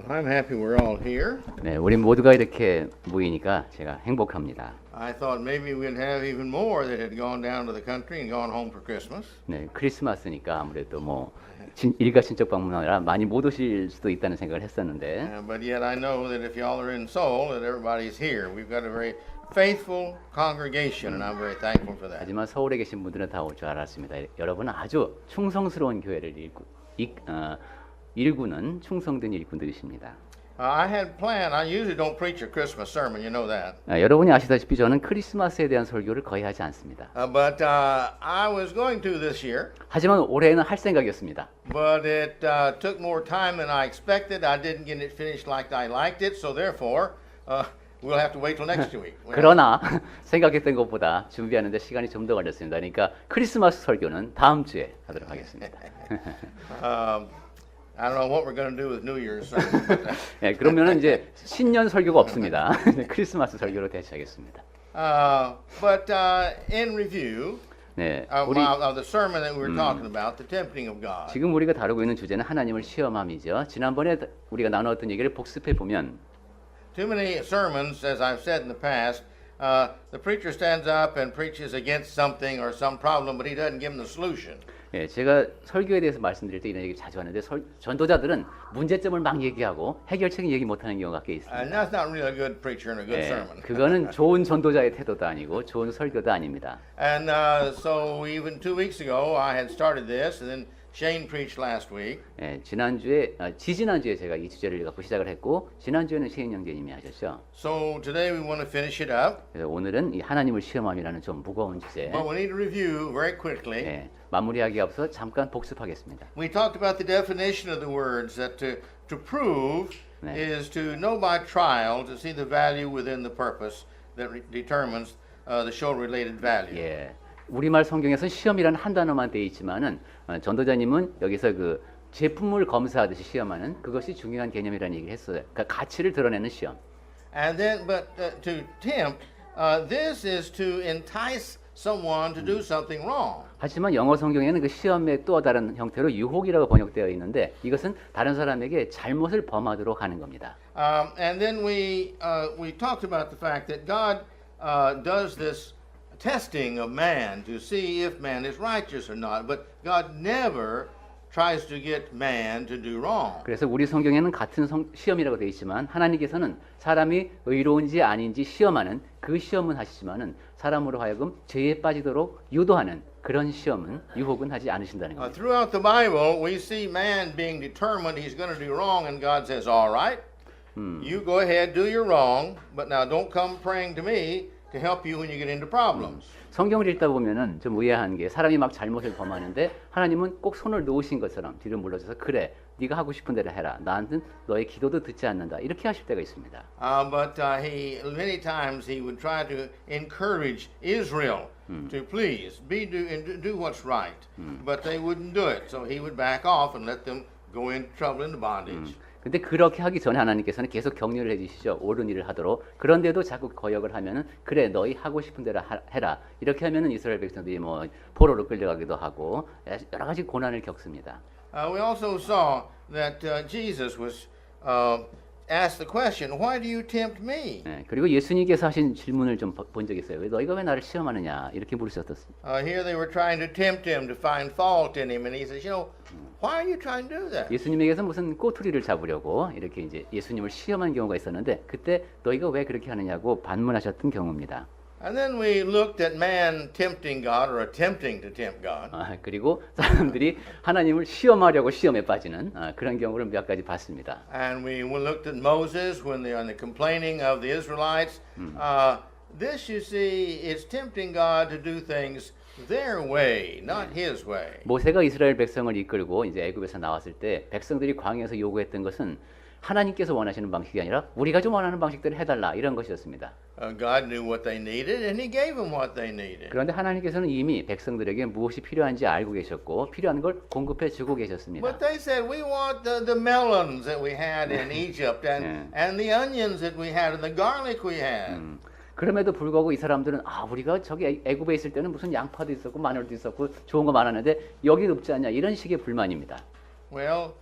I'm happy we're all here. 네, 우리 모두가 이렇게 모이니까 제가 행복합니다. I thought maybe we'd have even more that had gone down to the country and gone home for Christmas. 네, 크리스마스니까 아무래도 뭐 일가 친척 방문하느라 많이 못 오실 수도 있다는 생각을 했었는데 But yet I know that if y'all are in Seoul, that everybody's here. We've got a very faithful congregation, and I'm very thankful for that. 하지만 서울에 계신 분들은 다 올 줄 알았습니다. 여러분은 아주 충성스러운 교회를 일구는 충성된 일꾼들이십니다. I had planned. I usually don't preach a Christmas sermon. You know that. 여러분이 아시다시피 저는 크리스마스에 대한 설교를 거의 하지 않습니다. But I was going to this year. 하지만 올해는 할 생각이었습니다. But it took more time than I expected. I didn't get it finished like I liked it. So therefore, we'll have to wait till next week. 그러나 생각했던 것보다 준비하는데 시간이 좀 더 걸렸습니다. 그러니까 크리스마스 설교는 다음 주에 하도록 하겠습니다. I don't know what we're going to do with New Year's sermon. 네, 그러면은 이제 신년 설교가 없습니다. 크리스마스 설교로 대체하겠습니다. But in review 네, of 우리 the sermon that we were talking about, the tempting of God. 지금 우리가 다루고 있는 주제는 하나님을 시험함이죠. 지난번에 우리가 나누었던 얘기를 복습해 보면 Too many sermons, as I've said in the past, the preacher stands up and preaches against something or some problem, but he doesn't give them the solution. 예, 제가 설교에 대해서 말씀드릴 때 이런 얘기 자주 하는데 전도자들은 문제점을 막 얘기하고 해결책은 얘기 못하는 경우가 꽤 있습니다. And that's not really a good preacher and a good 예, sermon. 그거는 좋은 전도자의 태도도 아니고 좋은 설교도 아닙니다. And so even 2 weeks ago, I had started this, and then Shane preached last week. 예, 지지난주에 제가 이 주제를 갖고 시작을 했고 지난주에는 시인 형제님이 하셨죠. So today we want to finish it up, 그래서 오늘은 이 하나님을 시험함이라는 좀 무거운 주제 but we need to review very quickly. 예, 마무리하기 앞서 잠깐 복습하겠습니다. We talked about the definition of the words that to prove 네. is to know by trial to see the value within the purpose that determines the show-related value. 예, 우리말 성경에서는 시험이라는 한 단어만 돼 있지만은 전도자님은 여기서 그 제품을 검사하듯이 시험하는 그것이 중요한 개념이라는 얘기를 했어요. 그러니까 가치를 드러내는 시험. And then, but to tempt, this is to entice someone to do something wrong. 하지만 영어 성경에는 그 시험의 또 다른 형태로 유혹이라고 번역되어 있는데 이것은 다른 사람에게 잘못을 범하도록 하는 겁니다. And then we talked about the fact that God does this testing of man to see if man is righteous or not, but God never tries to get man to do wrong. 그래서 우리 성경에는 같은 시험이라고 되어 있지만 하나님께서는 사람이 의로운지 아닌지 시험하는 그 시험은 하시지만은 사람으로 하여금 죄에 빠지도록 유도하는 그런 시험은 유혹은 하지 않으신다는 겁니다. Throughout the Bible, we see man being determined he's going to do wrong, and God says, "All right, you go ahead, do your wrong, but now don't come praying to me to help you when you get into problems." 성경을 읽다 보면은 좀 의아한 게 사람이 막 잘못을 범하는데 하나님은 꼭 손을 놓으신 것처럼 뒤를 물러줘서 그래 네가 하고 싶은 대로 해라 나한테는 너의 기도도 듣지 않는다 이렇게 하실 때가 있습니다. But he many times he would try to encourage Israel to please do what's right, but they wouldn't do it. So he would back off and let them go into trouble, into bondage. 근데 그렇게 하기 전에 하나님께서는 계속 격려를 해주시죠. 옳은 일을 하도록. 그런데도 자꾸 거역을 하면은 그래 너희 하고 싶은 대로 해라. 이렇게 하면은 이스라엘 백성들이 뭐 포로로 끌려가기도 하고 여러 가지 고난을 겪습니다. We also saw that Jesus was asked the question, "Why do you tempt me?" 네, 그리고 예수님께서 하신 질문을 좀 본 적이 있어요. 너희가 왜 나를 시험하느냐 이렇게 물으셨습니다. Here they were trying to tempt him to find fault in him, and he says, "You know, why are you trying to do that?" 예수님에게서 무슨 꼬투리를 잡으려고 이렇게 이제 예수님을 시험한 경우가 있었는데 그때 너희가 왜 그렇게 하느냐고 반문하셨던 경우입니다. And then we looked at man tempting God or attempting to tempt God. 그리고 사람들이 하나님을 시험하려고 시험에 빠지는 그런 경우를 몇 가지 봤습니다. And we looked at Moses when they are complaining of the Israelites. This, you see, is tempting God to do things their way, not His way. 모세가 이스라엘 백성을 이끌고 이제 애굽에서 나왔을 때 백성들이 광야에서 요구했던 것은 하나님께서 원하시는 방식이 아니라 우리가 좀 원하는 방식대로 해달라 이런 것이었습니다. God knew what they needed, and He gave them what they needed. 그런데 하나님께서는 이미 백성들에게 무엇이 필요한지 알고 계셨고 필요한 걸 공급해 주고 계셨습니다. But they said, "We want the melons that we had in Egypt, and the onions that we had, and the garlic we had." 그럼에도 불구하고 이 사람들은 우리가 저기 애굽에 있을 때는 무슨 양파도 있었고 마늘도 있었고 좋은 거 많았는데 여기 없지 않냐 이런 식의 불만입니다. Well,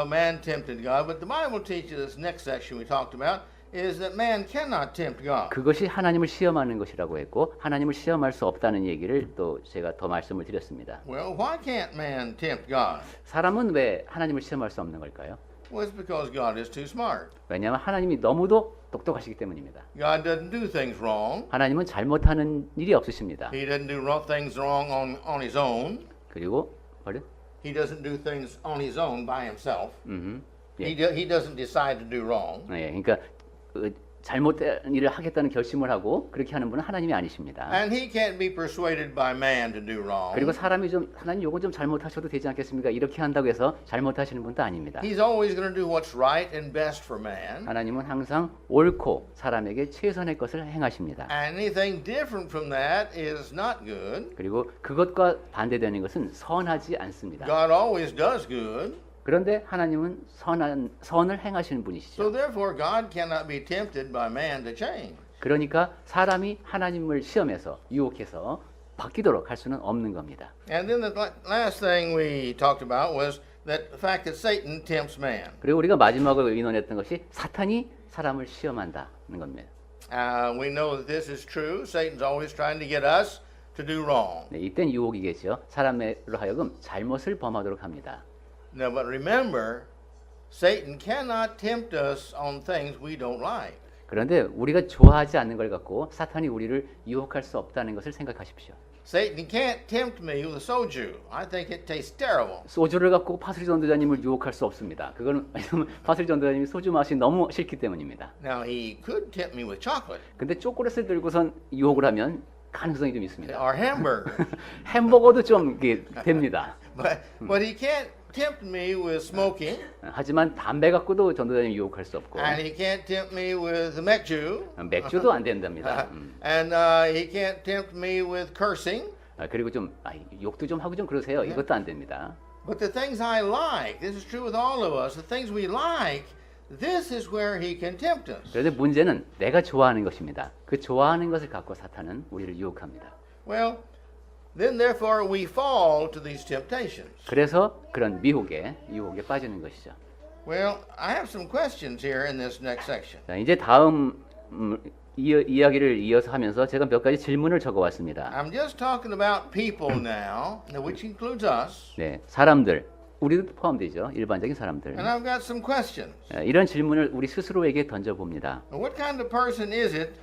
man tempted God, but the Bible teaches this next section we talked about is that man cannot tempt God. 그것이 하나님을 시험하는 것이라고 했고 하나님을 시험할 수 없다는 얘기를 또 제가 더 말씀을 드렸습니다. Well, why can't man tempt God? 사람은 왜 하나님을 시험할 수 없는 걸까요? Well, it's because God is too smart. 왜냐하면 하나님이 너무도 똑똑하시기 때문입니다. God doesn't do things wrong. 하나님은 잘못하는 일이 없으십니다. He doesn't do things wrong on his own. 그리고 He doesn't do things on his own by himself. 예. He doesn't decide to do wrong. 예, 그러니까 잘못된 일을 하겠다는 결심을 하고 그렇게 하는 분은 하나님이 아니십니다. And he can't be persuaded by man to do wrong. 그리고 사람이 좀 하나님 요거 좀 잘못하셔도 되지 않겠습니까? 이렇게 한다고 해서 잘못하시는 분도 아닙니다. He's always going to do what's right and best for man. 하나님은 항상 옳고 사람에게 최선의 것을 행하십니다. And anything different from that is not good. 그리고 그것과 반대되는 것은 선하지 않습니다. God always does good. 그런데 하나님은 선을 행하시는 So 분이시죠. therefore God cannot be tempted by man to change. 그러니까 사람이 하나님을 시험해서 유혹해서 바뀌도록 할 수는 없는 겁니다. And then the last thing we talked about was that the fact that Satan tempts man. 그리고 우리가 마지막으로 의논했던 것이 사탄이 사람을 시험한다는 겁니다. We know that this is true. Satan's always trying to get us to do wrong. 네, 이땐 유혹이겠죠. 사람으로 하여금 잘못을 범하도록 합니다. Now, but remember, Satan cannot tempt us on things we don't like. 그런데 우리가 좋아하지 않는 걸 갖고 사탄이 우리를 유혹할 수 없다는 것을 생각하십시오. Satan can't tempt me with soju. I think it tastes terrible. 소주를 갖고 파스리 전도자님을 유혹할 수 없습니다. 그거는 왜냐면 파스리 전도자님이 소주 맛이 너무 싫기 때문입니다. Now, he could tempt me with chocolate 근데 초콜릿을 들고선 유혹을 하면 가능성이 좀 있습니다. or hamburger. 햄버거도 좀 이게 됩니다. But he can't tempt me with smoking, 하지만 담배 갖고도 전도자님 유혹할 수 없고 and he can't tempt me with 맥주, 맥주도 안 된답니다. and he can't tempt me with cursing. 그리고 좀 욕도 좀 하고 좀 그러세요. 이것도 안 됩니다. But the things I like, this is true with all of us, the things we like, this is where he can tempt us. 그런데 문제는 내가 좋아하는 것입니다. 그 좋아하는 것을 갖고 사탄은 우리를 유혹합니다. Well, then therefore we fall to these temptations. 그래서 그런 유혹에 빠지는 것이죠. Well, I have some questions here in this next section. 자, 이제 다음 이야기를 이어서 하면서 제가 몇 가지 질문을 적어왔습니다. I'm just talking about people now, which includes us, 네, 사람들, 우리도 포함되죠. 일반적인 사람들. and I've got some questions. 이런 질문을 우리 스스로에게 던져봅니다. What kind of person is it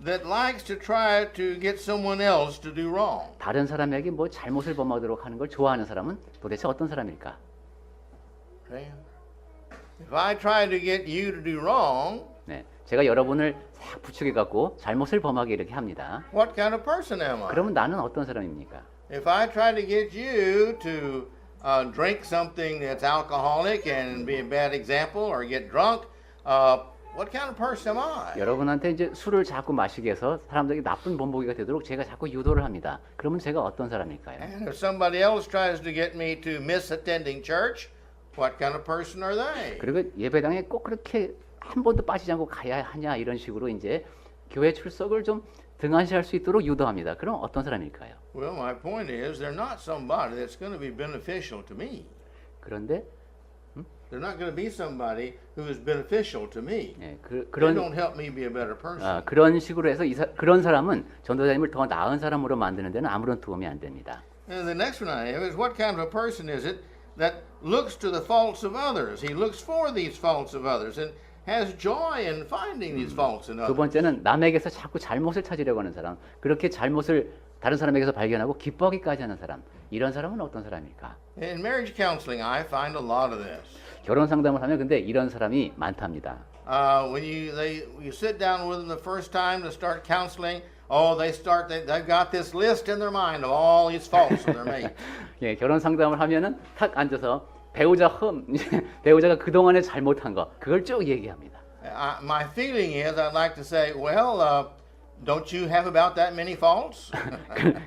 that likes to try to get someone else to do wrong? 다른 사람에게 뭐 잘못을 범하도록 하는 걸 좋아하는 사람은 도대체 어떤 사람일까? Okay. If I try to get you to do wrong, 네, 제가 여러분을 싹 부추겨 갖고 잘못을 범하게 이렇게 합니다. what kind of person am I? 그러면 나는 어떤 사람입니까? If I try to get you to drink something that's alcoholic and be a bad example or get drunk, what kind of person am I? 여러분한테 이제 술을 자꾸 마시게 해서 사람들에게 나쁜 본보기가 되도록 제가 자꾸 유도를 합니다. 그러면 제가 어떤 사람일까요? And if somebody else tries to get me to miss attending church, what kind of person are they? 그리고 예배당에 꼭 그렇게 한 번도 빠지지 않고 가야 하냐 이런 식으로 이제 교회 출석을 좀 등한시할 수 있도록 유도합니다. 그럼 어떤 사람일까요? Well, my point is they're not somebody that's going to be beneficial to me. 그런데 They're not going to be somebody who is beneficial to me. 예, They 그런 don't help me be a better person. 그런 식으로 해서 그런 사람은 전도자님을 더 나은 사람으로 만드는 데는 아무런 도움이 안 됩니다. And the next one I have is what kind of a person is it that looks to the faults of others? He looks for these faults of others and has joy in finding these faults in 두 others. 번째는 남에게서 자꾸 잘못을 찾으려고 하는 사람, 그렇게 잘못을 다른 사람에게서 발견하고 기뻐하기까지 하는 사람, 이런 사람은 어떤 사람일까? In marriage counseling, I find a lot of this. 결혼 상담을 하면 근데 이런 사람이 많답니다. When you sit down with them the first time to start counseling, they've got this list in their mind of all these faults of their mate. 예, 결혼 상담을 하면은 탁 앉아서 배우자가 그동안에 잘못한 거 그걸 쭉 얘기합니다. My feeling is I'd like to say, well, don't you have about that many faults?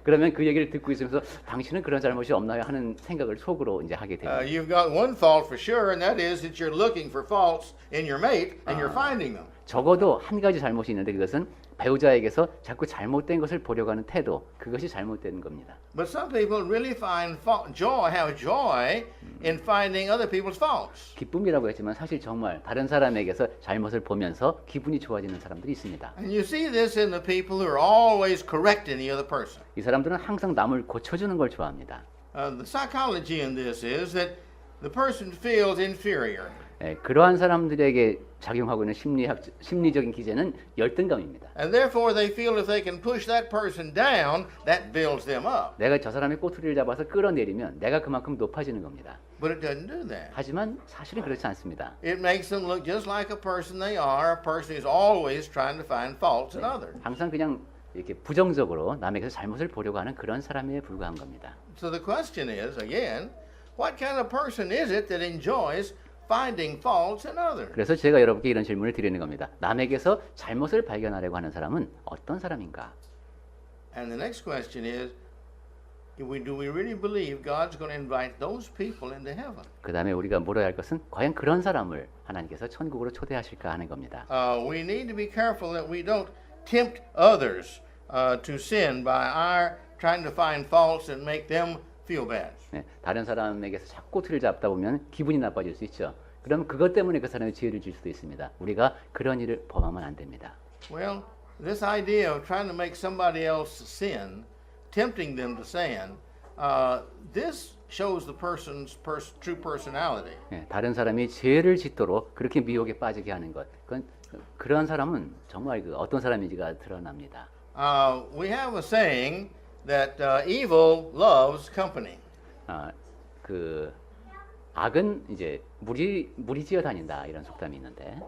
그러면 그 얘기를 듣고 있으면서 당신은 그런 잘못이 없나요 하는 생각을 속으로 이제 하게 됩니다. You've got one fault for sure, and that is that you're looking for faults in your mate and you're finding them. 적어도 한 가지 잘못이 있는데 그것은 배우자에게서 자꾸 잘못된 것을 보려고 하는 태도, 그것이 잘못된 겁니다. But some people really find have joy in finding other people's faults. 기쁨이라고 했지만 사실 정말 다른 사람에게서 잘못을 보면서 기분이 좋아지는 사람들이 있습니다. And you see this in the people who are always correcting the other person. 이 사람들은 항상 남을 고쳐주는 걸 좋아합니다. The psychology in this is that the person feels inferior. 그러한 사람들에게 작용하고 있는 심리적인 기제는 열등감입니다. And therefore they feel if they can push that person down, that builds them up. 내가 저 사람의 꼬투리를 잡아서 끌어내리면 내가 그만큼 높아지는 겁니다. But it doesn't do that. 하지만 사실은 그렇지 않습니다. It makes them look just like a person they are, a person who's always trying to find faults in others. 항상 그냥 이렇게 부정적으로 남에게서 잘못을 보려고 하는 그런 사람에 불과한 겁니다. So the question is, again, what kind of person is it that enjoys finding faults in others? 그래서 제가 여러분께 이런 질문을 드리는 겁니다. 남에게서 잘못을 발견하려고 하는 사람은 어떤 사람인가? And the next question is, do we really believe God's going to invite those people into heaven? 그 다음에 우리가 물어야 할 것은 과연 그런 사람을 하나님께서 천국으로 초대하실까 하는 겁니다. We need to be careful that we don't tempt others to sin by our trying to find faults and make them feel bad. 다른 사람에게서 자꾸 틀을 잡다 보면 기분이 나빠질 수 있죠. 그럼 그것 때문에 그 사람이 죄를 질 수도 있습니다. 우리가 그런 일을 범하면 안 됩니다. Well, this idea of trying to make somebody else sin, tempting them to sin, this shows the person's true personality. 다른 사람이 죄를 짓도록 그렇게 미혹에 빠지게 하는 것, 그런 사람은 정말 어떤 사람인지가 드러납니다. We have a saying that evil loves company. 그 악은 이제 무리지어 다닌다 이런 속담이 있는데.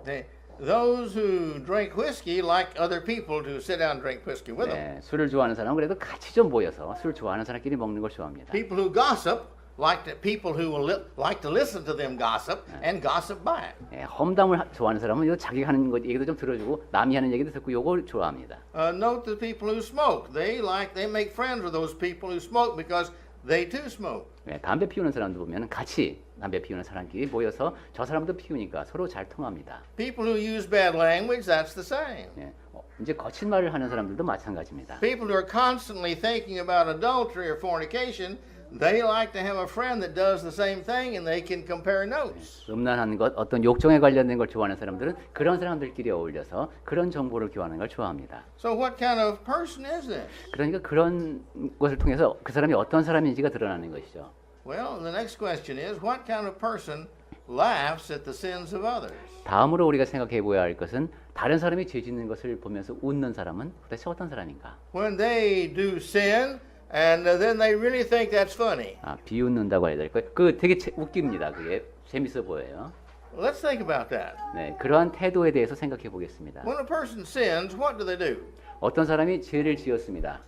Those who drink whiskey like other people to sit down and drink whiskey with them. 술을 좋아하는 사람은 그래도 같이 좀 모여서 술 좋아하는 사람끼리 먹는 걸 좋아합니다. People who gossip like the people who will like to listen to them gossip and gossip back. 험담을 좋아하는 사람은 이거 자기가 하는 것 얘기도 좀 들어주고 남이 하는 얘기도 듣고 요걸 좋아합니다. Note the people who smoke. They make friends with those people who smoke because they too smoke. 담배 피우는 사람들 보면 같이 담배 피우는 사람끼리 모여서 저 사람도 피우니까 서로 잘 통합니다. People who use bad language, that's the same. 이제 거친 말을 하는 사람들도 마찬가지입니다. People who are constantly thinking about adultery or fornication, they like to have a friend that does the same thing and they can compare notes. 음란한 것, 어떤 욕정에 관련된 걸 좋아하는 사람들은 그런 사람들끼리 어울려서 그런 정보를 교환하는 걸 좋아합니다. So what kind of person is this? 그러니까 그런 것을 통해서 그 사람이 어떤 사람인지가 드러나는 것이죠. Well, the next question is, what kind of person laughs at the sins of others? 다음으로 우리가 생각해 보아야 할 것은 다른 사람이 죄 짓는 것을 보면서 웃는 사람은 도대체 어떤 사람인가? When they do sin, and then they really think that's funny. 비웃는다고 해야 될까요? 그 되게 웃깁니다. 그게 재밌어 보여요. Let's think about that. 그러한 태도에 대해서 생각해 보겠습니다. When a person sins, what do? 어떤 사람이 죄를 지었습니다.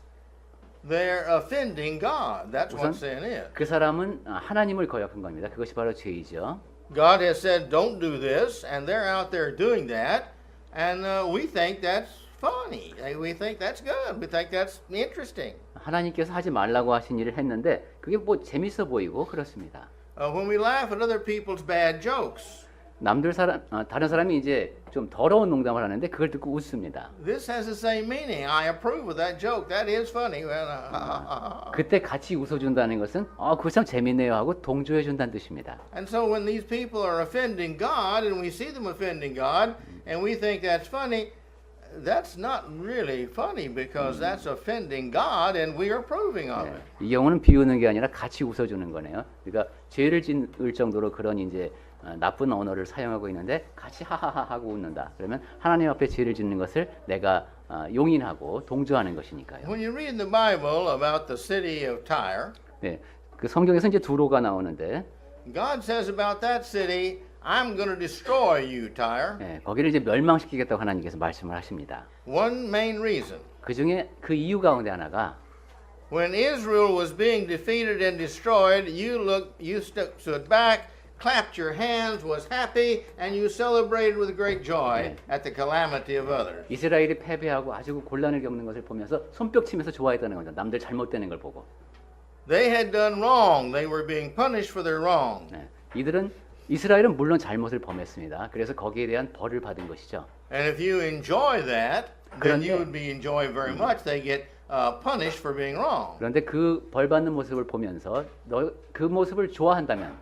They're offending God. That's what sin is. 그 사람은 하나님을 거역한 겁니다. 그것이 바로 죄이죠. God has said, "Don't do this," and they're out there doing that, and we think that's funny. We think that's good. We think that's interesting. 하나님께서 하지 말라고 하신 일을 했는데 그게 뭐 재밌어 보이고 그렇습니다. When we laugh at other people's bad jokes, 다른 사람이 이제 좀 더러운 농담을 하는데 그걸 듣고 웃습니다. this has the same meaning. I approve of that joke. That is funny. 그때 같이 웃어준다는 것은 그거 참 재밌네요 하고 동조해 준다는 뜻입니다. And so when these people are offending God, and we see them offending God, and we think that's funny, that's not really funny because that's offending God, and we are approving of it. 이 경우는 비우는 게 아니라 같이 웃어주는 거네요. 그러니까 죄를 짓을 정도로 그런 이제 나쁜 언어를 사용하고 있는데 같이 하하하 하고 웃는다. 그러면 하나님 앞에 죄를 짓는 것을 내가 용인하고 동조하는 것이니까요. When you read in the Bible about the city of Tyre, 그 성경에서 이제 두로가 나오는데 God says about that city, I'm going to destroy you, Tyre. 거기를 이제 멸망시키겠다고 하나님께서 말씀을 하십니다. One main reason. 그 중에 그 이유 가운데 하나가 When Israel was being defeated and destroyed, you stood back, clapped your hands, was happy, and you celebrated with great joy at the calamity of others. 이스라엘이 패배하고 아주 곤란을 겪는 것을 보면서 손뼉 치면서 좋아했다는 거죠. 남들 잘못되는 걸 보고. They had done wrong. They were being punished for their wrong. 이들은 이스라엘은 물론 잘못을 범했습니다. 그래서 거기에 대한 벌을 받은 것이죠. And if you enjoy that, then you 그런데- would be enjoying very much. They get punished for being wrong. 그런데 그 벌 받는 모습을 보면서 너 그 모습을 좋아한다면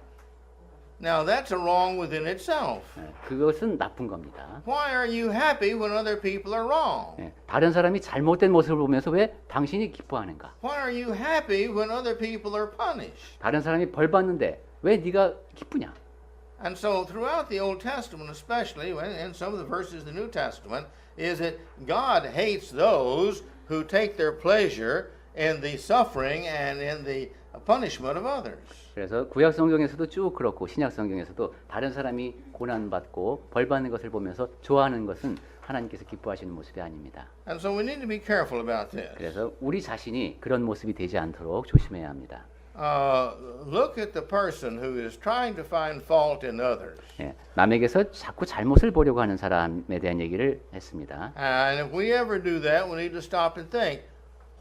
Now that's a wrong within itself. 그것은 나쁜 겁니다. Why are you happy when other people are wrong? 예, 다른 사람이 잘못된 모습을 보면서 왜 당신이 기뻐하는가? Why are you happy when other people are punished? 다른 사람이 벌 받는데 왜 네가 기쁘냐? And so throughout the Old Testament, especially when in some of the verses of the New Testament, is that God hates those who take their pleasure in the suffering and in the punishment of others. 그래서 구약 성경에서도 쭉 그렇고 신약 성경에서도 다른 사람이 고난 받고 벌 받는 것을 보면서 좋아하는 것은 하나님께서 기뻐하시는 모습이 아닙니다. And so we need to be careful about this. 그래서 우리 자신이 그런 모습이 되지 않도록 조심해야 합니다. Look at the person who is trying to find fault in others. 예, 남에게서 자꾸 잘못을 보려고 하는 사람에 대한 얘기를 했습니다. And if we ever do that, we need to stop and think,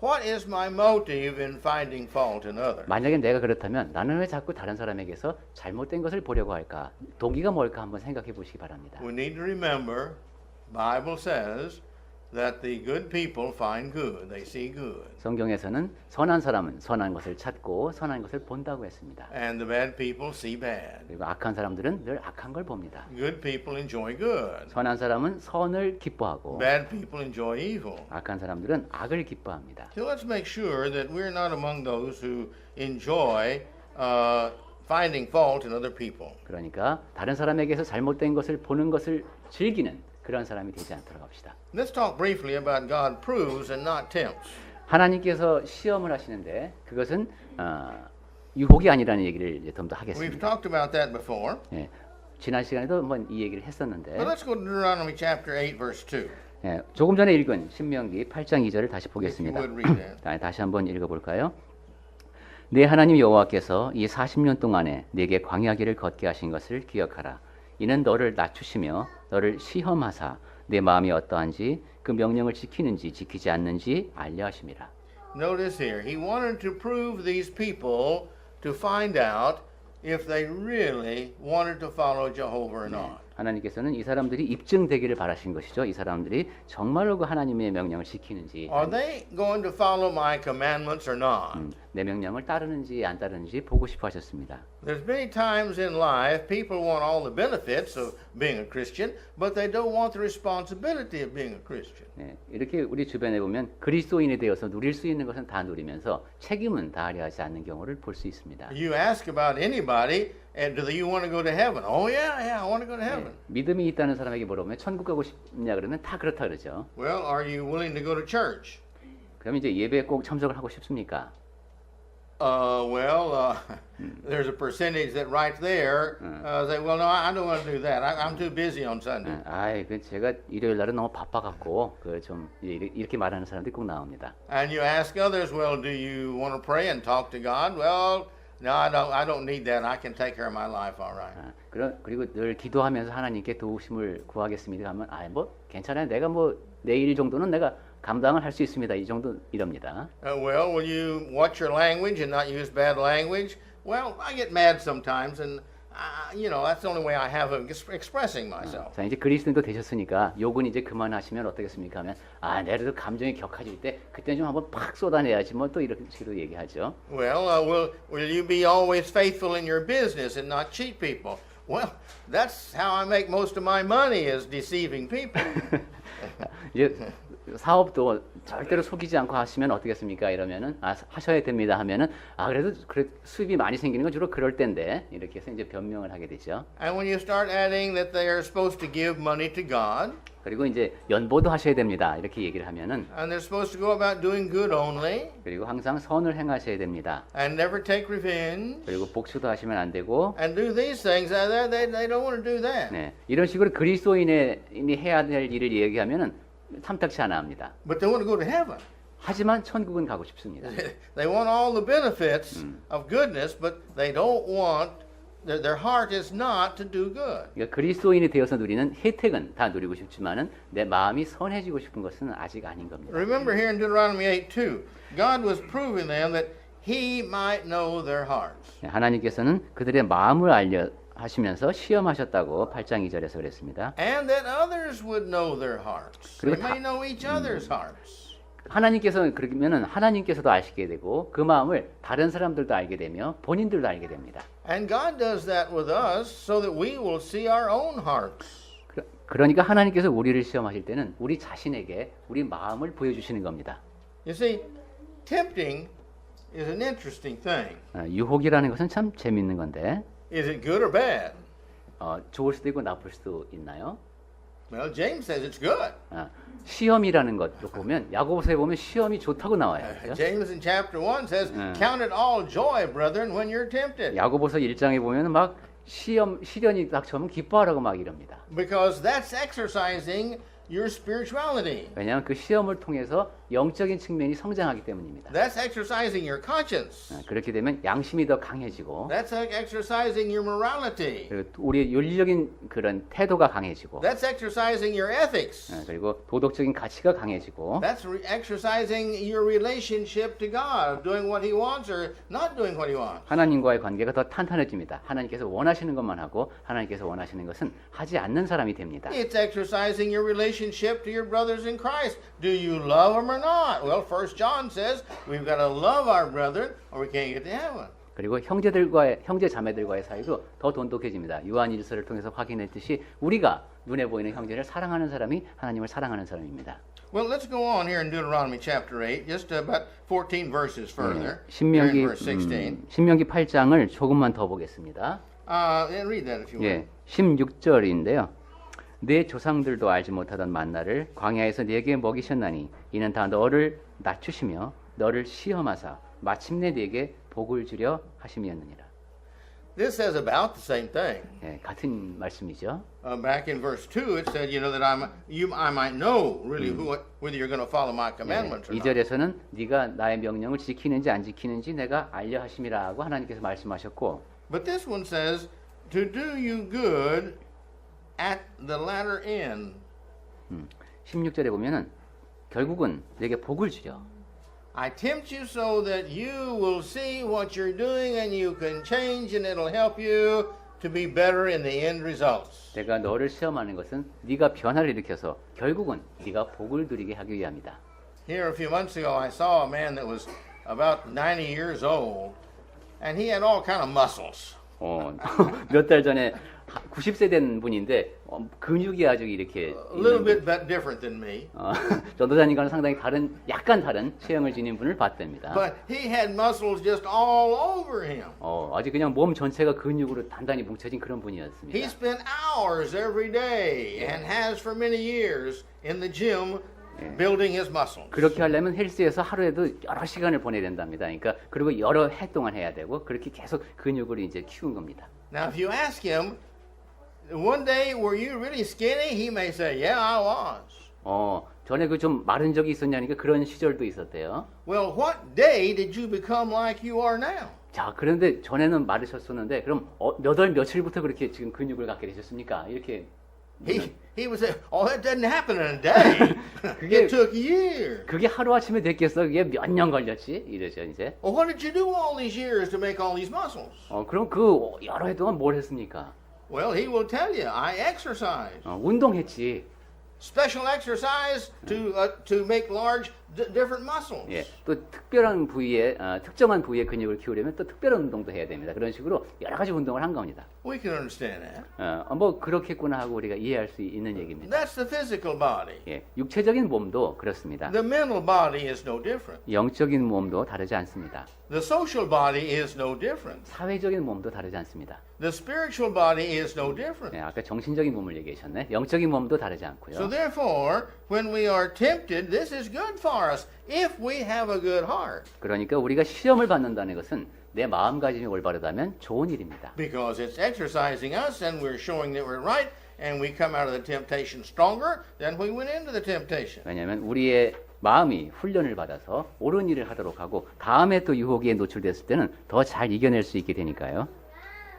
what is my motive in finding fault in others? 만약에 내가 그렇다면 나는 왜 자꾸 다른 사람에게서 잘못된 것을 보려고 할까? 동기가 뭘까 한번 생각해 보시기 바랍니다. We need to remember, Bible says that the good people find good. They see good. 성경에서는 선한 사람은 선한 것을 찾고 선한 것을 본다고 했습니다. And the bad people see bad. 그리고 악한 사람들은 늘 악한 걸 봅니다. Good people enjoy good. 선한 사람은 선을 기뻐하고 Bad people enjoy evil. 악한 사람들은 악을 기뻐합니다. So let's make sure that we're not among those who enjoy finding fault in other people. 그러니까 다른 사람에게서 잘못된 것을 보는 것을 즐기는 그런 사람이 되지 않도록 합시다. Let's talk briefly about God proves and not tempts. 하나님께서 시험을 하시는데 그것은 유혹이 아니라는 얘기를 이제 좀 더 We've 하겠습니다. talked about that before. 예, 지난 시간에도 한번 이 얘기를 But 했었는데 let's go to Deuteronomy chapter 8, verse 2. 예, 조금 전에 읽은 신명기 8장 2절을 다시 If you 보겠습니다. would read that. 다시 한번 읽어볼까요? 내 하나님 여호와께서 이 40년 동안에 내게 광야길을 걷게 하신 것을 기억하라. 이는 너를 낮추시며 너를 시험하사 내 마음이 어떠한지 그 명령을 지키는지 지키지 않는지 알려 하심이라. Notice here, he wanted to prove these people to find out if they really wanted to follow Jehovah or not. 하나님께서는 이 사람들이 입증되기를 바라신 것이죠. 이 사람들이 정말로 그 하나님의 명령을 지키는지 Are they going to follow my commandments or not? 내 명령을 따르는지 안 따르는지 보고 싶어 하셨습니다. There's many times in life people want all the benefits of being a Christian, but they don't want the responsibility of being a Christian. 네, 이렇게 우리 주변에 보면 그리스도인이 되어서 누릴 수 있는 것은 다 누리면서 책임은 다하려 하지 않는 경우를 볼 수 있습니다. You ask about anybody, and do you want to go to heaven? Oh yeah, I want to go to heaven. 믿음이 있다는 사람에게 물어보면 천국 가고 싶냐 그러면 다 그렇다 그러죠. Well, are you willing to go to church? 그럼 이제 예배에 꼭 참석을 하고 싶습니까? There's a percentage that right there say, well, no, I don't want to do that. I'm too busy on Sunday. 아이, 그 제가 일요일 날은 너무 바빠갖고 그 좀 이렇게 말하는 사람들이 꼭 나옵니다. And you ask others, well, do you want to pray and talk to God? Well, no, I don't need that. I can take care of my life all right. 그리고 늘 기도하면서 하나님께 도우심을 구하겠습니다 하면 뭐 괜찮아요. 내가 뭐 내일 정도는 내가 감당을 할 수 있습니다. 이 정도 이럽니다. Well, will you watch your language and not use bad language? Well, I get mad sometimes, and that's the only way I have of expressing myself. 자, 이제 그리스도인도 되셨으니까 욕은 이제 그만하시면 어떻겠습니까? 하면 내래도 감정이 격해질 때 그때 좀 한번 팍 쏟아내야지 뭐 또 이런 식으로 얘기하죠. Well, will you be always faithful in your business and not cheat people? Well, that's how I make most of my money is deceiving people. 이제 사업도 절대로 속이지 않고 하시면 어떻겠습니까? 이러면은 하셔야 됩니다 하면은 그래도 수입이 많이 생기는 건 주로 그럴 때인데 이렇게 해서 이제 변명을 하게 되죠. And when you start adding that they are supposed to give money to God, 그리고 이제 연보도 하셔야 됩니다. 이렇게 얘기를 하면은 and they're supposed to go about doing good only, 그리고 항상 선을 행하셔야 됩니다. and never take revenge, 그리고 복수도 하시면 안 되고 and do these things, they don't want to do that. 네, 이런 식으로 그리스도인이 해야 될 일을 얘기하면은 탐탁치 않아 합니다. But they want to go to heaven. 하지만 천국은 가고 싶습니다. They want all the benefits of goodness, but they don't want, their heart is not to do good. 그러니까 그리스도인이 되어서 누리는 혜택은 다 누리고 싶지만은 내 마음이 선해지고 싶은 것은 아직 아닌 겁니다. Remember here in Deuteronomy 8:2, God was proving them that He might know their hearts. 하나님께서는 그들의 마음을 하시면서 시험하셨다고 8장 2절에서 그랬습니다. And that others would know their hearts. They 그리고 may know each other's hearts. 하나님께서 그러면은 하나님께서도 아시게 되고 그 마음을 다른 사람들도 알게 되며 본인들도 알게 됩니다. And God does that with us so that we will see our own hearts. 그러니까 하나님께서 우리를 시험하실 때는 우리 자신에게 우리 마음을 보여주시는 겁니다. You see, tempting is an interesting thing. 유혹이라는 것은 참 재밌는 건데 Is it good or bad? 좋을 수도 있고 나쁠 수도 있나요? Well, James says it's good. 시험이라는 것도 보면 야고보서에 보면 시험이 좋다고 나와요. 그렇죠? James in chapter 1 says, Count it all joy, brethren, when you're tempted. 야고보서 1장에 보면 막 시련이 닥쳐오면 기뻐하라고 막 이럽니다. Because that's exercising your spirituality. 왜냐하면 그 시험을 통해서 영적인 측면이 성장하기 때문입니다. That's exercising your conscience. 그렇게 되면 양심이 더 강해지고 That's exercising your morality. 그리고 우리의 윤리적인 그런 태도가 강해지고 That's exercising your ethics. 그리고 도덕적인 가치가 강해지고 That's exercising your relationship to God, doing what He wants or not doing what He wants. 하나님과의 관계가 더 탄탄해집니다. 하나님께서 원하시는 것만 하고 하나님께서 원하시는 것은 하지 않는 사람이 됩니다. It's exercising your relationship to your brothers in Christ. Do you love them or not? Well, 1 John says we've got to love our brethren or we can't get to heaven. 그리고 형제 자매들과의 사이도 더 돈독해집니다. 요한일서를 통해서 확인했듯이 우리가 눈에 보이는 형제를 사랑하는 사람이 하나님을 사랑하는 사람입니다. Well, let's go on here in Deuteronomy chapter 8, just about 14 verses further. Here in verse 16. 신명기 8장을 조금만 더 보겠습니다. And read that if you will. 16절인데요. 내 조상들도 알지 못하던 만나를 광야에서 네게 먹이셨나니 이는 다 너를 낮추시며 너를 시험하사 마침내 네게 복을 주려 하심이었느니라. This says about the same thing. 같은 말씀이죠. Back in verse 2, it said, you know, that I might know really whether you're going to follow my commandments or not. 2절에서는 네가 나의 명령을 지키는지 안 지키는지 내가 알려 하심이라고 하나님께서 말씀하셨고. But this one says, to do you good at the latter end. 16절에 보면은 결국은 내게 복을 주려. I tempt you so that you will see what you're doing and you can change and it'll help you to be better in the end results. 내가 너를 시험하는 것은 네가 변화를 일으켜서 결국은 네가 복을 누리게 하기 위함이다. Here a few months ago I saw a man that was about 90 years old and he had all kind of muscles. 몇 달 전에 90세 된 분인데 근육이 아주 이렇게 A little bit different than me. 전도사님과는 상당히 약간 다른 체형을 지닌 분을 봤답니다. But he had muscles just all over him. 아주 그냥 몸 전체가 근육으로 단단히 뭉쳐진 그런 분이었습니다. He spent hours every day and has for many years in the gym building his muscles. 그렇게 하려면 헬스에서 하루에도 여러 시간을 보내야 된답니다. 그러니까 그리고 여러 해 동안 해야 되고 그렇게 계속 근육을 이제 키운 겁니다. Now, if you ask him, one day were you really skinny? He may say, yeah, I was. 전에 그 좀 마른 적이 있었냐니까 그런 시절도 있었대요. Well, what day did you become like you are now? 자, 그런데 전에는 마르셨었는데 그럼 몇 월 며칠부터 그렇게 지금 근육을 갖게 되셨습니까? 이렇게 He would say, oh, that doesn't happen in a day. It took years. 그게 하루아침에 됐겠어? 그게 몇 년 걸렸지? 이러죠, 이제. Well, what did you do all these years to make all these muscles? 그럼 그 여러 해 동안 뭘 했습니까? Well, he will tell you, I exercise. 운동했지. Special exercise to make large different muscles. 예, 또 특별한 부위에 특정한 부위의 근육을 키우려면 또 특별한 운동도 해야 됩니다. 그런 식으로 여러 가지 운동을 한 겁니다. We can understand that. 뭐 그렇겠구나 하고 우리가 이해할 수 있는 얘기입니다. That's the physical body. 예, 육체적인 몸도 그렇습니다. The mental body is no different. 영적인 몸도 다르지 않습니다. The social body is no different. 사회적인 몸도 다르지 않습니다. The spiritual body is no different. 예, 아까 정신적인 몸을 얘기하셨네. 영적인 몸도 다르지 않고요. So therefore, when we are tempted, this is good for us if we have a good heart. 그러니까 우리가 시험을 받는다는 것은 내 마음가짐이 올바르다면 좋은 일입니다. Because it's exercising us and we're showing that we're right and we come out of the temptation stronger than we went into the temptation. 왜냐하면 우리의 마음이 훈련을 받아서 옳은 일을 하도록 하고 다음에 또 유혹에 노출됐을 때는 더 잘 이겨낼 수 있게 되니까요.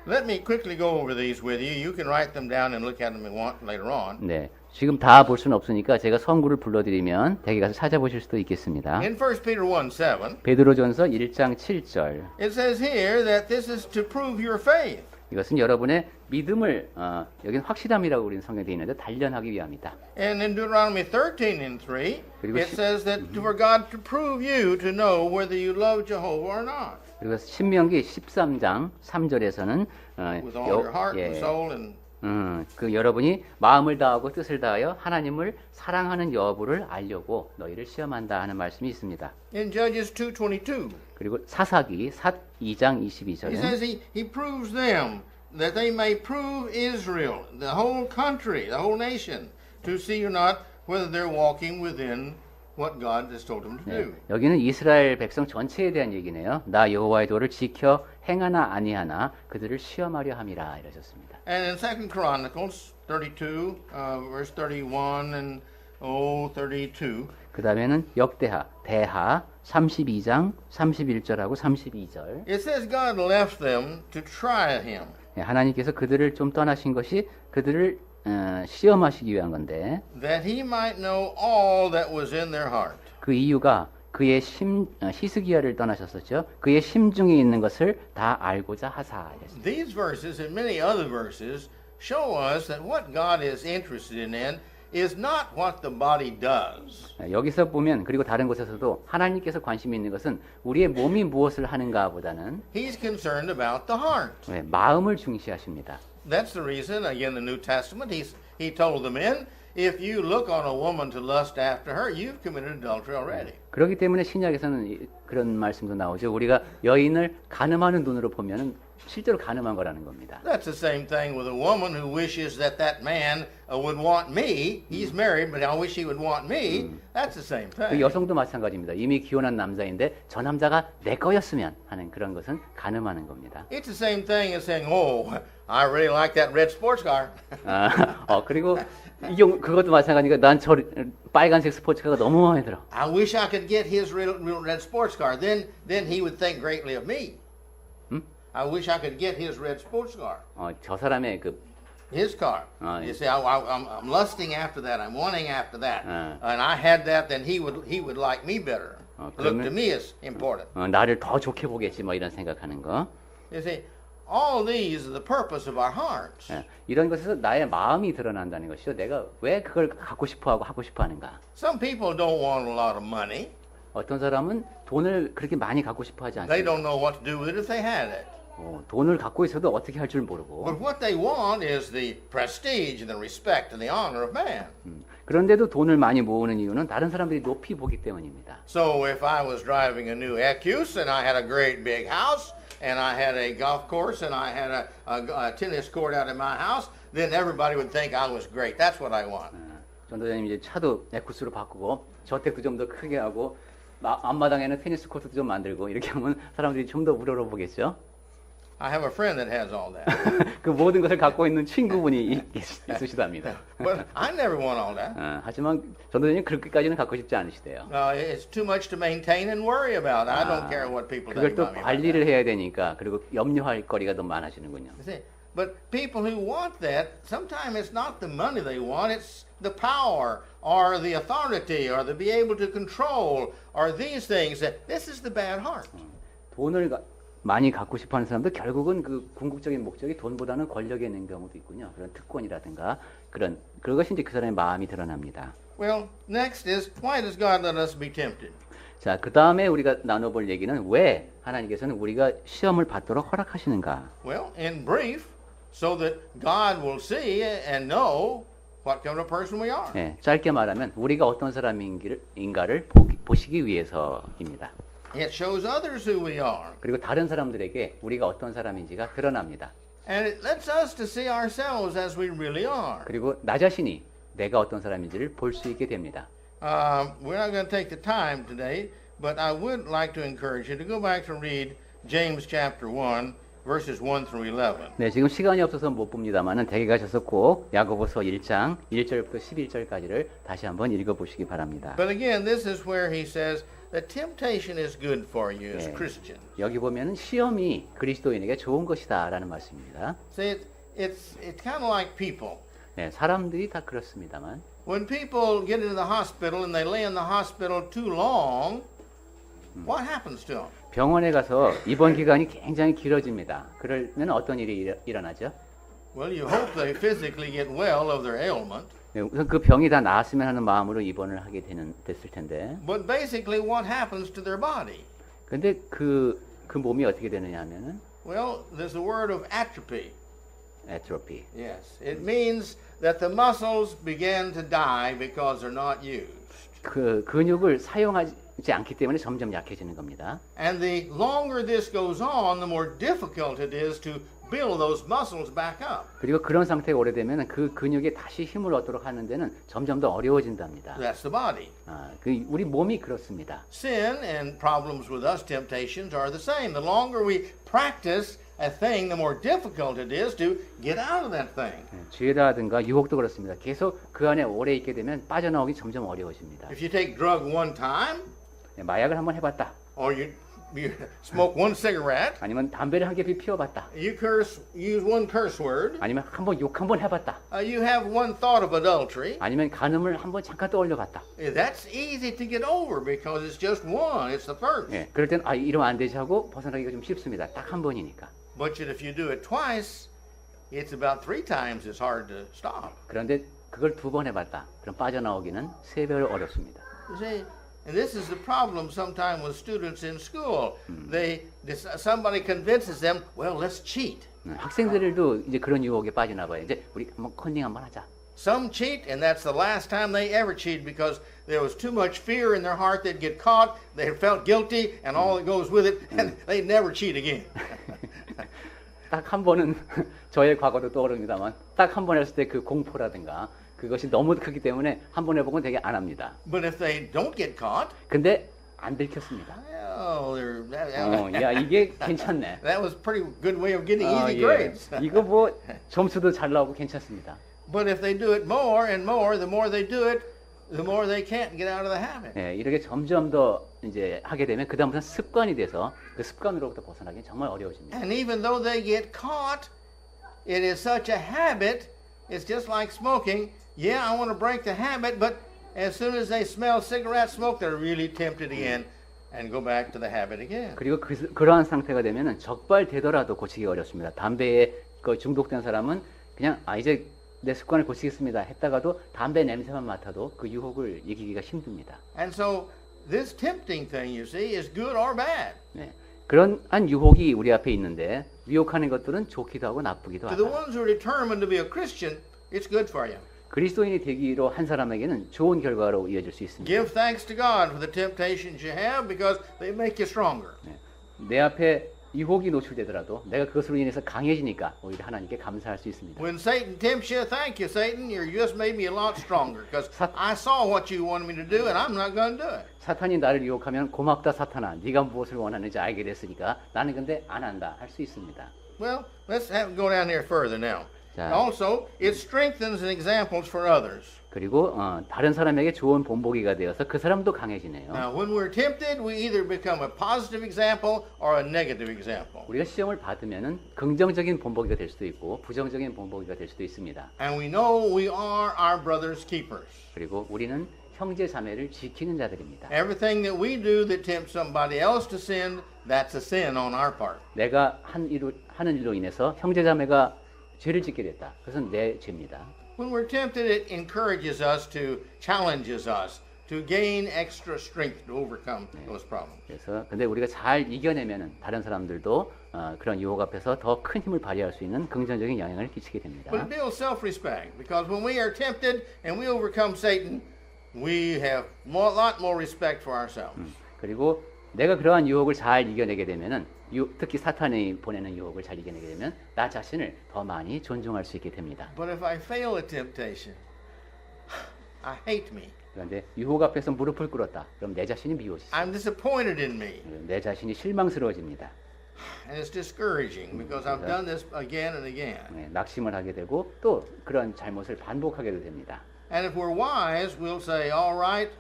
Let me quickly go over these with you. You can write them down and look at them later on. 네, 지금 다 볼 수는 없으니까 제가 성구를 불러드리면 댁에 가서 찾아보실 수도 있겠습니다. In 1 Peter 1:7, 베드로전서 1장 7절 it says here that this is to prove your faith. 이것은 여러분의 믿음을 여기는 확실함이라고 우리는 성경에 되어 있는데 단련하기 위함이다. And in Deuteronomy 13 and 3, 그리고 it says that for God to prove you to know whether you love Jehovah or not. 그리고 신명기 13장 3절에서는 With all your heart and soul and 그 여러분이 마음을 다하고 뜻을 다하여 하나님을 사랑하는 여부를 알려고 너희를 시험한다 하는 말씀이 있습니다. in Judges 2:22. 그리고 사사기 2장 He 22절에 says he proves them that they may prove Israel, the whole country, the whole nation, to see or not whether they're walking within what God has told them to do. 여기는 이스라엘 백성 전체에 대한 얘기네요. 나 여호와의 도를 지켜 행하나 아니하나 그들을 시험하려 함이라 이러셨습니다. And in 2 Chronicles 32, verse 31 and 32, 그 다음에는 역대하, 대하 32장 31절하고 32절. it says God left them to try him. 하나님께서 그들을 좀 떠나신 것이 그들을 시험하시기 위한 건데 that he might know all that was in their heart. 그 이유가 그의 히스기야를 떠나셨었죠. 그의 심중에 있는 것을 다 알고자 하사. These verses and many other verses show us that what God is interested in is not what the body does. 여기서 보면 그리고 다른 곳에서도 하나님께서 관심이 있는 것은 우리의 몸이 무엇을 하는가보다는 He's concerned about the heart. 마음을 중시하십니다. That's the reason, again, the New Testament, he told the men, if you look on a woman to lust after her, you've committed adultery already. 그렇기 때문에 신약에서는 그런 말씀도 나오죠. 우리가 여인을 가늠하는 눈으로 보면은 실제로 가늠한 거라는 겁니다. That's the same thing with a woman who wishes that man would want me. He's married, but I wish he would want me. That's the same 그 thing. 여성도 마찬가지입니다. 이미 기혼한 남자인데 저 남자가 내 거였으면 하는 그런 것은 가늠하는 겁니다. It's the same thing as saying, oh, I really like that red sports car. 그리고 그것도 마찬가지니까 난 저 빨간색 스포츠카가 너무 마음에 들어. I wish I could get his real red sports car. Then he would think greatly of me. I wish I could get his red sports car. 저 사람의 His car. You see, I'm lusting after that. I'm wanting after that. And I had that, then he would like me better. Look to me as important. 나를 더 좋게 보겠지 뭐 이런 생각하는 거. You see, all these are the purpose of our hearts. 이런 것에서 나의 마음이 드러난다는 것이죠. 내가 왜 그걸 갖고 싶어하고 하고 싶어하는가. Some people don't want a lot of money. 어떤 사람은 돈을 그렇게 많이 갖고 싶어하지 They 않습니다. don't know what to do with it if they had it. 돈을 갖고 있어도 어떻게 할 줄 모르고. But what they want is the prestige and the respect and the honor of man. 그런데도 돈을 많이 모으는 이유는 다른 사람들이 높이 보기 때문입니다. So if I was driving a new Ecus and I had a great big house and I had a golf course and I had a tennis court out in my house, then everybody would think I was great. That's what I want. 전도사님 이제 차도 에쿠스로 바꾸고 저택도 좀 더 크게 하고 앞마당에는 테니스 코트도 좀 만들고 이렇게 하면 사람들이 좀 더 우러러보겠죠. I have a friend that has all that. 그 모든 것을 갖고 있는 친구분이 있으시답니다. But I never want all that. 하지만 전도사님 그렇게까지는 갖고 싶지 않으시대요. It's too much to maintain and worry about. I don't care what people 그걸 think 또 about me. 관리를 해야 되니까 그리고 염려할 거리가 더 많아지는군요. You see, but people who want that, sometimes it's not the money they want, it's the power or the authority or to be able to control or these things. This is the bad heart. 돈을 많이 갖고 싶어하는 사람도 결국은 그 궁극적인 목적이 돈보다는 권력에 있는 경우도 있군요. 그런 특권이라든가 그것이 이제 그 사람의 마음이 드러납니다. Well, next is why does God let us be tempted? 자, 그 다음에 우리가 나눠볼 얘기는 왜 하나님께서는 우리가 시험을 받도록 허락하시는가? Well, in brief, so that God will see and know what kind of person we are. 네, 짧게 말하면 우리가 어떤 사람인가를 보시기 위해서입니다. It shows others who we are. 그리고 다른 사람들에게 우리가 어떤 사람인지가 드러납니다. And it lets us to see ourselves as we really are. 그리고 나 자신이 내가 어떤 사람인지를 볼 수 있게 됩니다. We're not going to take the time today, but I would like to encourage you to go back to read James chapter 1, verses 1 through 11. 네, 지금 시간이 없어서 못 봅니다만은 댁에 가셔서 꼭 야고보서 1장 1절부터 11절까지를 다시 한번 읽어보시기 바랍니다. But again, this is where he says that temptation is good for you as 네. Christians. 여기 보면은 시험이 그리스도인에게 좋은 것이다라는 말씀입니다. See, it's kind of like people. 네, 사람들이 다 그렇습니다만 When people get into the hospital and they lay in the hospital too long, what happens to them? 병원에 가서 입원 기간이 굉장히 길어집니다. 그러면 어떤 일이 일어나죠? Well, you hope they physically get well of their ailment. 네, 우선 그 병이 다 나았으면 하는 마음으로 입원을 하게 됐을 텐데, But basically, what happens to their body? 근데 그 몸이 어떻게 되느냐 하면은 Well, there's the word of atrophy. atrophy. Yes, it means that the muscles begin to die because they're not used. 그 근육을 사용하지 않기 때문에 점점 약해지는 겁니다. And the longer this goes on, the more difficult it is to build those muscles back up. 그리고 그런 상태가 오래되면 그 근육에 다시 힘을 얻도록 하는 데는 점점 더 어려워진답니다. That's the body. 우리 몸이 그렇습니다. Sin and problems with us, temptations, are the same. The longer we practice a thing, the more difficult it is to get out of that thing. 죄라든가 유혹도 그렇습니다. 계속 그 안에 오래 있게 되면 빠져나오기 점점 어려워집니다. If you take drug one time, 마약을 한번 해봤다. or you smoke one cigarette, 아니면 담배를 한 개 피워봤다. you use one curse word, 아니면 한번 욕 한번 해봤다. you have one thought of adultery, 아니면 간음을 한번 잠깐 떠올려봤다. that's easy to get over because it's just one, it's the first. 예, 그럴 땐 이러면 안 되지 하고 벗어나기가 좀 쉽습니다. 딱 한 번이니까. But if you do it twice, it's about 3 times as hard to stop. 그런데 그걸 2번 해봤다. 그럼 빠져나오기는 3배 어렵습니다. You see, and this is the problem sometimes with students in school. Somebody convinces them, well, let's cheat. 학생들도 이제 그런 유혹에 빠지나 봐요. 이제 우리 한번 컨닝 한번 하자. Some cheat, and that's the last time they ever cheated because there was too much fear in their heart they'd get caught, they felt guilty, and all that goes with it, and they'd never cheat again. 딱 한 번은 저의 과거도 떠오릅니다만 딱 한 번 했을 때 그 공포라든가 그것이 너무 크기 때문에 한 번 해보고 되게 안 합니다. But if they don't get caught, 근데 안 들켰습니다. 야 이게 괜찮네. that was a pretty good way of getting easy 예. grades. 이거 뭐 점수도 잘 나오고 괜찮습니다. But if they do it more and more, the more they do it, the more they can't get out of the habit. 예, 이렇게 점점 더 이제 하게 되면 그 다음부터 습관이 돼서 그 습관으로부터 벗어나기 정말 어려워집니다. And even though they get caught, it is such a habit. It's just like smoking. Yeah, I want to break the habit, but as soon as they smell cigarette smoke, they're really tempted again and go back to the habit again. 그리고 그러한 상태가 되면은 적발되더라도 고치기 어렵습니다. 담배에 중독된 사람은 그냥 이제 내 습관을 고치겠습니다 했다가도 담배 냄새만 맡아도 그 유혹을 이기기가 힘듭니다. And so this tempting thing, you see, is good or bad. 네. 그런 한 유혹이 우리 앞에 있는데 유혹하는 것들은 좋기도 하고 나쁘기도 To the 하다. ones who are determined to be a Christian, it's good for you. 그리스도인이 되기로 한 사람에게는 좋은 결과로 이어질 수 있습니다. Give thanks to God for the temptations you have because they make you stronger. 네. 내 앞에 유혹이 노출되더라도 내가 그것으로 인해서 강해지니까 오히려 하나님께 감사할 수 있습니다. When Satan tempts you, thank you, Satan. You just made me a lot stronger because I saw what you wanted me to do and I'm not going to do it. 사탄이 나를 유혹하면 고맙다 사탄아 네가 무엇을 원하는지 알게 됐으니까 나는 근데 안 한다 할 수 있습니다. Well, let's go down here further now. 자. Also, it strengthens and examples for others. 그리고 다른 사람에게 좋은 본보기가 되어서 그 사람도 강해지네요. Now, when we're tempted, we either become a positive example or a negative example. 우리가 시험을 받으면은 긍정적인 본보기가 될 수도 있고 부정적인 본보기가 될 수도 있습니다. And we know we are our brother's keepers. 그리고 우리는 형제 자매를 지키는 자들입니다. Everything that we do that tempts somebody else to sin, that's a sin on our part. 내가 하는 일로 인해서 형제 자매가 죄를 짓게 됐다. 그것은 내 죄입니다. When we're tempted, it encourages us to, challenges us to gain extra strength to overcome those problems. 그래서 근데 우리가 잘 이겨내면은 다른 사람들도 그런 유혹 앞에서 더 큰 힘을 발휘할 수 있는 긍정적인 영향을 끼치게 됩니다. But it builds self-respect because when we are tempted and we overcome Satan, we have a lot more respect for ourselves. 그리고 내가 그러한 유혹을 잘 이겨내게 되면은 특히 사탄이 보내는 유혹을 잘 이겨내게 되면 나 자신을 더 많이 존중할 수 있게 됩니다. But if I fail a temptation, I hate me. 그런데 유혹 앞에서 무릎을 꿇었다. 그럼 내 자신이 미워지죠. I'm disappointed in me. 내 자신이 실망스러워집니다. And it's discouraging because I've done this again and again. 네, 낙심을 하게 되고 또 그런 잘못을 반복하게도 됩니다. And if we're wise, we'll say, all right,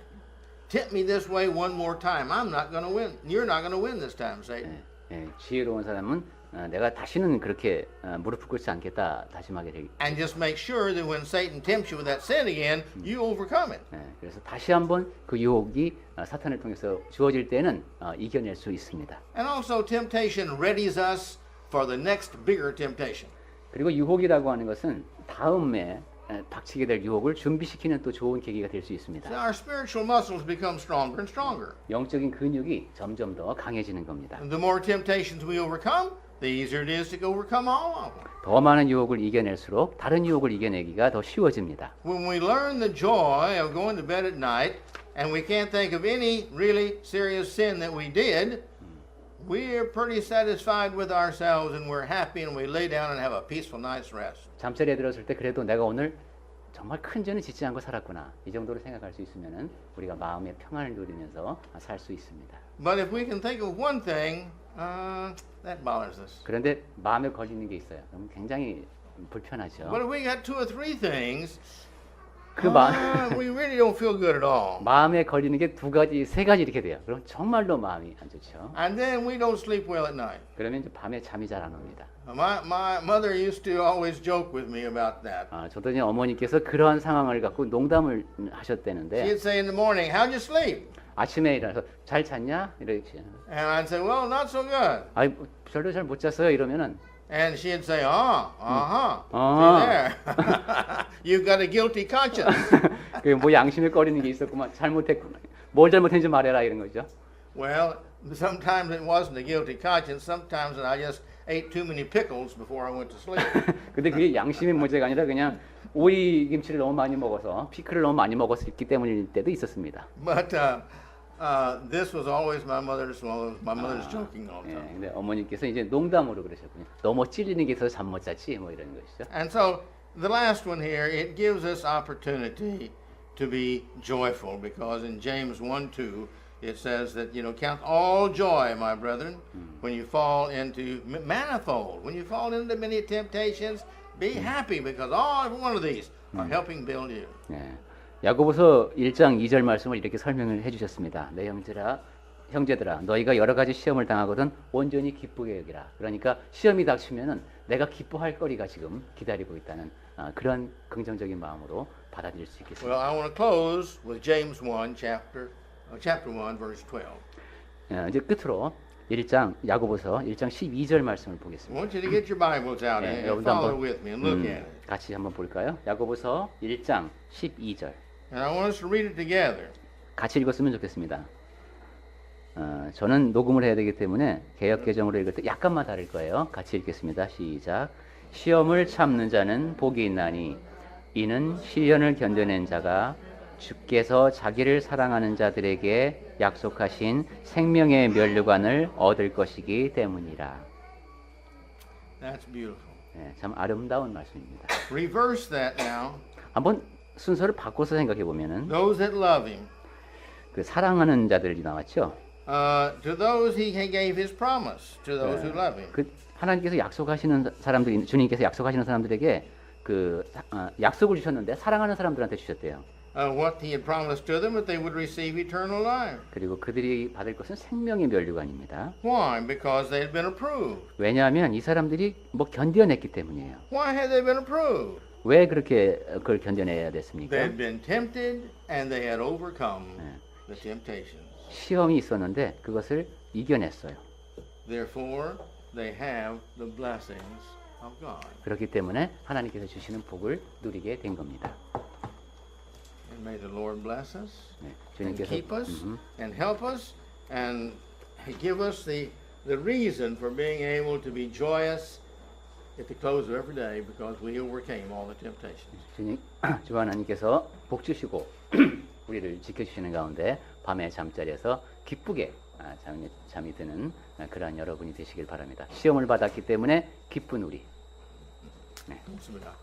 tempt me this way one more time. I'm not going to win. You're not going to win this time, Satan. 지혜로운 사람은 내가 다시는 그렇게 무릎을 꿇지 않겠다 다짐하게 되기. And just make sure that when Satan tempts you with that sin again, you overcome it. 그래서 다시 한번 그 유혹이 사탄을 통해서 주어질 때는 이겨낼 수 있습니다. And also, temptation readies us for the next bigger temptation. 그리고 유혹이라고 하는 것은 다음에 닥치게 될 유혹을 준비시키는 또 좋은 계기가 될 수 있습니다. So our spiritual muscles become stronger and stronger. 영적인 근육이 점점 더 강해지는 겁니다. And the more temptations we overcome, the easier it is to overcome all of them. 더 많은 유혹을 이겨낼수록 다른 유혹을 이겨내기가 더 쉬워집니다. When we learn the joy of going to bed at night and we can't think of any really serious sin that we did, we're pretty satisfied with ourselves and we're happy and we lay down and have a peaceful night's rest. 잠자리에 들었을 때 그래도 내가 오늘 정말 큰 죄는 짓지 않고 살았구나. 이 정도로 생각할 수 있으면은 우리가 마음의 평안을 누리면서 살 수 있습니다. But if we can think of one thing, that bothers us. 그런데 마음에 걸리는 게 있어요. 그럼 굉장히 불편하죠. But if we got 2 or 3 things, 그 we really don't feel good at all. 마음에 걸리는 게 2가지, 3가지 이렇게 돼요. 그럼 정말로 마음이 안 좋죠. And then we don't sleep well at night. 그러면 이제 밤에 잠이 잘 안 옵니다. My mother used to always joke with me about that. 저도 이제 어머니께서 그러한 상황을 갖고 농담을 하셨다는데 She'd say in the morning, "How'd you sleep?" 아침에 일어나서 잘 잤냐? 이렇게. And I'd say, "Well, not so good." 아이 별로 잘 못 잤어요. 이러면은 And she'd say, "Uh-huh. Uh-huh. See there. You've got a guilty conscience." 그 뭐 양심에 꺼리는 게 있었구만. 잘못했구나. 뭘 잘못했는지 말해라 이런 거죠. Well, sometimes it wasn't a guilty conscience. Sometimes I just ate too many pickles before I went to sleep. 근데 그게 양심의 문제가 아니라 그냥 오이 김치를 너무 많이 먹어서 피클을 너무 많이 먹었기 때문일 때도 있었습니다. But this was always my mother's joking all the 예, time. 근데 어머니께서 이제 농담으로 그러셨군요. 너무 찔리는 게 있어서 잠 못 잤지 뭐 이런 것이죠. And so the last one here, it gives us opportunity to be joyful because in James 1:2 it says that, count all joy, my brethren, when you fall into manifold, when you fall into many temptations, be happy because every one of these are helping build you. 예. 야고보서 1장 2절 말씀을 이렇게 설명을 해주셨습니다. 내 형제들아, 너희가 여러 가지 시험을 당하거든 온전히 기쁘게 여기라. 그러니까 시험이 닥치면은 내가 기뻐할 거리가 지금 기다리고 있다는 그런 긍정적인 마음으로 받아들일 수 있겠습니다. Well, I want to close with James 1, chapter 1, verse 12. 이제 끝으로 야고보서 1장 12절 말씀을 I 보겠습니다. want you to get your Bibles out 네, and 여러분도 follow 한번 with me and look at it. 같이 한번 볼까요? 야고보서 1장 12절. And I want us to read it together. 같이 읽었으면 좋겠습니다. 저는 녹음을 해야 되기 때문에 개역 개정으로 읽을 때 약간만 다를 거예요. 같이 읽겠습니다. 시작. 시험을 참는 자는 복이 있나니 이는 시련을 견뎌낸 자가 주께서 자기를 사랑하는 자들에게 약속하신 생명의 면류관을 얻을 것이기 때문이라. That's beautiful. 네, 참 아름다운 말씀입니다. Reverse that now. 한번 순서를 바꿔서 생각해 보면은 Those that love him. 그 사랑하는 자들이 나왔죠. To those he gave his promise. To those who love him. 그 하나님께서 약속하시는 사람들이 주님께서 약속하시는 사람들에게 그 약속을 주셨는데 사랑하는 사람들한테 주셨대요. What he had promised to them that they would receive eternal life. 그리고 그들이 받을 것은 생명의 면류관입니다. Why? Because they had been approved. 왜냐하면 이 사람들이 뭐 견뎌냈기 때문이에요. Why had they been approved? 왜 그렇게 그걸 견뎌내야 됐습니까? They had been tempted and they had overcome the temptations. 시험이 있었는데 그것을 이겨냈어요. Therefore, they have the blessings of God. 그렇기 때문에 하나님께서 주시는 복을 누리게 된 겁니다. And may the Lord bless us 네, and 주님께서 keep us and help us and give us the reason for being able to be joyous at the close of every day because we overcame all the temptations. 주 하나님께서 복 주시고 우리를 지켜주시는 가운데 밤에 잠자리에서 기쁘게 잠이 드는 그러한 여러분이 되시길 바랍니다. 시험을 받았기 때문에 기쁜 우리. 네. 고맙습니다.